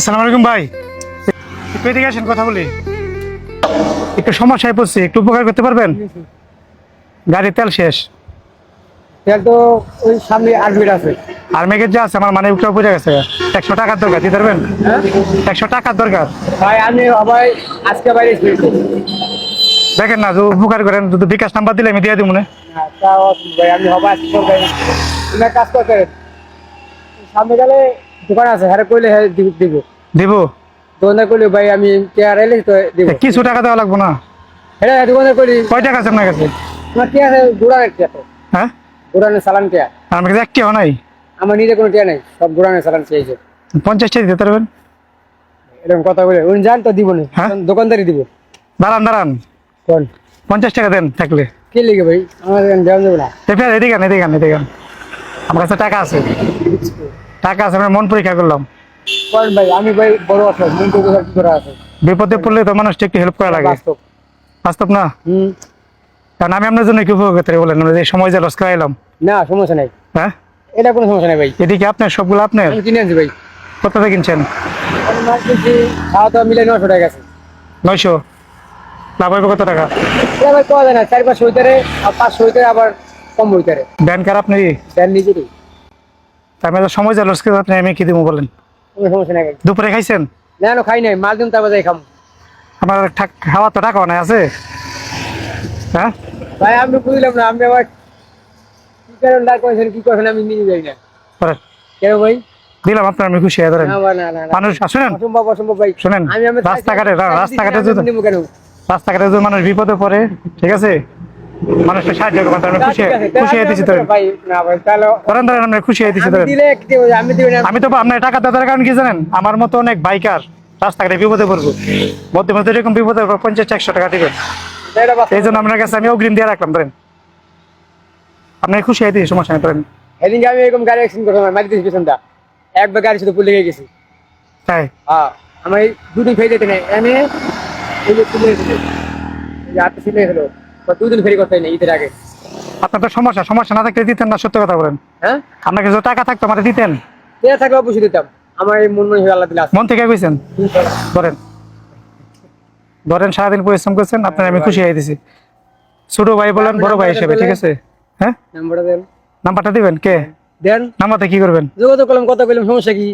আসসালামু আলাইকুম ভাই, একটু এদিকে আসেন, কথা বলি। একটু সমস্যায় পড়ছি, একটু উপকার করতে পারবেন? গাড়ির তেল শেষ। তেল তো ওই সামনে আডমিট আছে। আর মেঘের যা আছে আমার মানে উঠে পড়ে গেছে। 100 টাকার দরকার, দিতে পারবেন? হ্যাঁ 100 টাকার দরকার। ভাই আমি আবার আজকে বাইরে এসেছি। দেখেন না, যদি উপকার করেন, যদি বিকাশ নাম্বার দিলে আমি দিয়ে দিব না। ভাই আমি হবো আজকে করবো। তুমি এক কাজ করতে সামনে গেলে দোকান আছে, হ্যাঁ কইলে হ্যাঁ দিব দিব? দোকানদার কইলে ভাই আমি কেয়ার এলে তো দিব। কিছু টাকা দেওয়া লাগবো না? হ্যাঁ দোকানদার কইলি কয় টাকা আছে আপনার কাছে? তোমার কে আছে? গুড়ানের কে? হ্যাঁ, গুড়ানের চালান কে? আর আমার কাছে একটিও নাই। আমার নিজে কোনো টিয়া নেই, সব গুড়ানের চালান চেয়েছে। 50 টাকা দিতে পারবেন? এরকম কথা বলে উনি জান তো দিব না, হ্যাঁ? দোকানদারই দিব। দাঁড়ান দাঁড়ান, কোন 50 টাকা দেন থাকলে। কে লিখে ভাই? আমার দেওয়া যাবে না। এদিকে আন, এদিকে আন, এদিকে আন। আমার কাছে টাকা আছে, টাকা আছে, আমি মন পরীক্ষা করলাম। কোন ভাই? আমি ভাই বড় আছে, মন তো কি করা আছে। বিপদে পড়লে তো মানুষটা একটু হেল্প করা লাগে, বাস্তব। বাস্তব না? হুম। কারণ আমি আপনার জন্য কি উপভোগ করতে পারি বলেন? আমরা যে সময় যে লস করাইলাম। না সমস্যা নাই, হ্যাঁ, এটা কোনো সমস্যা নাই ভাই। এদিকে আপনার সবগুলো আপনার। আমি কিনে আনছি ভাই। কত টাকা কিনছেন? আমি মাছ কিনছি, খাওয়া দাওয়া মিলে 900 টাকা গেছে। 900? লাভ হবে কত টাকা? এটা ভাই পাওয়া যায় না, 4-500 হইতারে আর 500 হইতারে আবার কম হইতারে। ব্যান কার আপনি? দেন নিজেরই, আমি তো সময় যে লস করে আপনি আমি কি দিব বলেন? কোনো সমস্যা নাই ভাই। দুপুরে খাইছেন? না না খাই নাই, মাছ দিন তারপর যাই খাম। আমার খাওয়া তো টাকা নাই আছে। হ্যাঁ ভাই আমি বুঝলাম না, আমি আবার কি কারণ ডাক করেছেন কি করেছেন আমি নিজে যাই না। করেন। কেন ভাই? দিলাম আপনার, আমি খুশি হয়ে ধরেন। না ভাই, না না না। মানুষ শুনেন, অসম্ভব অসম্ভব ভাই। শোনেন, আমি রাস্তাঘাটে আমি দিব কেন? রাস্তাঘাটে যদি মানুষ বিপদে পড়ে, ঠিক আছে, মানুষকে সাহায্য করবেন, আমি খুশি ঠিক আছে, খুশি হয়ে দিচ্ছি ধরেন। ভাই না ভাই তাহলে ধরেন ধরেন, আমরা খুশি হয়ে দিচ্ছি আমি ধরেন। দিলে কি হবে? আমি দিব না। আমি তো আপনার টাকা দেওয়ার কারণ কি জানেন? আমার মতো অনেক বাইকার রাস্তাঘাটে বিপদে পড়বো, মধ্যে মধ্যে এরকম বিপদে 50-100 টাকা দিবেন। এটা বাস্তব। এই জন্য আপনার কাছে আমি অগ্রিম দিয়ে রাখলাম ধরেন। আপনার খুশি হয়ে দিচ্ছি, সমস্যা নেই ধরেন। সেদিনকে আমি এরকম গাড়ি অ্যাক্সিডেন্ট করলাম, মারি দিয়েছি পেছনটা, একবার গাড়ি শুধু পুলে গেছি। তাই? হ্যাঁ আমার এই দুদিন ফেরি যেতে নেই, এনে এই যে পুলে গেছে, হাতে ছিলে হলো, দুদিন ফেরি করতে নেই ঈদের আগে। আপনার তো সমস্যা না থাকলে দিতেন না, সত্য কথা বলেন। হ্যাঁ আপনাকে যদি টাকা থাকতো আমাদের দিতেন। দেয়া থাকলে অবশ্যই দিতাম, আমার এই মন মনে আল্লাহ দিলে আছে। মন থেকে কইছেন ধরেন, ধরেন সারাদিন পরিশ্রম করছেন, আপনার আমি খুশি হয়ে দিছি। ছোট ভাই বলেন, বড় ভাই হিসেবে, ঠিক আছে? হ্যাঁ, নাম্বারটা দেন। নাম্বারটা দিবেন? কে দেন, নাম্বারটা কি করবেন? যোগাযোগ করলাম, কথা বললাম, সমস্যা কি?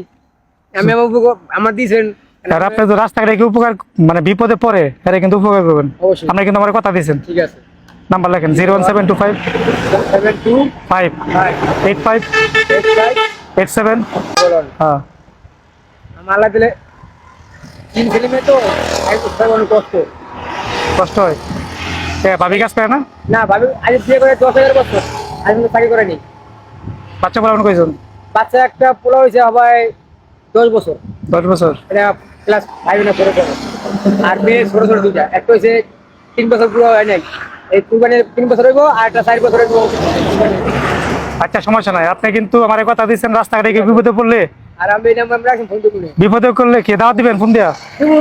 আমি আমার দিয়েছেন। আর আপনি তো রাস্তাঘাটে কি উপকার, মানে বিপদে পড়ে এরা কিন্তু উপকার করবেন। অবশ্যই। আপনি কিন্তু আমার কথা দিয়েছেন। ঠিক আছে, নাম্বার লেখেন 01725 72 5 85 87। বলুন। হ্যাঁ, আমার আল্লাহ দিলে তিন ছেলে মেয়ে তো অনেক কষ্ট। কষ্ট হয়। ভাবি কাজ করে না? না ভাবি আজ বিয়ে করে 10,000 বছর, আমি কিন্তু চাকরি করে নি। বাচ্চা বলানো কয়জন? বাচ্চা একটা পোলা হয়েছে হয় 10 বছর, 10 বছর। এটা ক্লাস 5 না 4 পড়ে। আর মেয়ে ছোট ছোট দুইটা, একটা হয়েছে 3 বছর পুরো হয় নাই, এই কুরবানির 3 বছর হইব, আর একটা 4 বছর হইব। আচ্ছা সমস্যা নাই, আপনি কিন্তু আমার কথা দিচ্ছেন রাস্তাঘাটে কি বিপদে পড়লে, আর আমি এই নাম্বার রাখি, ফোন তো করি। বিপদে করলে কি দাওয়াত দিবেন? ফোন দিয়া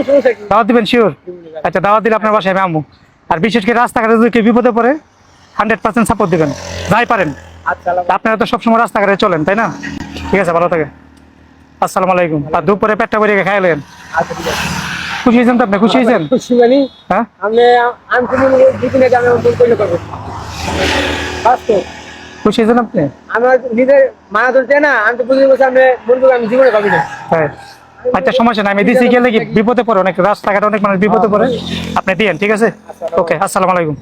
সমস্যা কি? দাওয়াত দিবেন শিওর? আচ্ছা দাওয়াত দিলে আপনার বাসায় আমি আমু। আর বিশেষ করে রাস্তাঘাটে যদি কেউ বিপদে পড়ে 100% সাপোর্ট দিবেন, যাই পারেন। আচ্ছা আল্লাহ। আপনারা তো সবসময় রাস্তাঘাটে চলেন, তাই না? ঠিক আছে, ভালো থাকে। আসসালামু আলাইকুম। আর দুপুরে পেটটা ভরে খাইলেন? আচ্ছা ঠিক আছে। খুশি হয়েছেন তো আপনি? খুশি হয়েছেন? খুশি মানে হ্যাঁ, আমি কোনো দিনে আমি ফোন করলে করবো বাস্তব। খুশি হয়েছেন আপনি? আমার নিজের মানা ধরছে না, আমি তো বুঝতে পারছি আমি বলবো আমি জীবনে পাবি না। হ্যাঁ, আচ্ছা সমস্যা নাই, আমি দিচ্ছি। গেলে কি বিপদে পড়ে, অনেক রাস্তাঘাটে অনেক মানুষ বিপদে পড়ে, আপনি দিয়েন, ঠিক আছে? ওকে, আসসালামু আলাইকুম।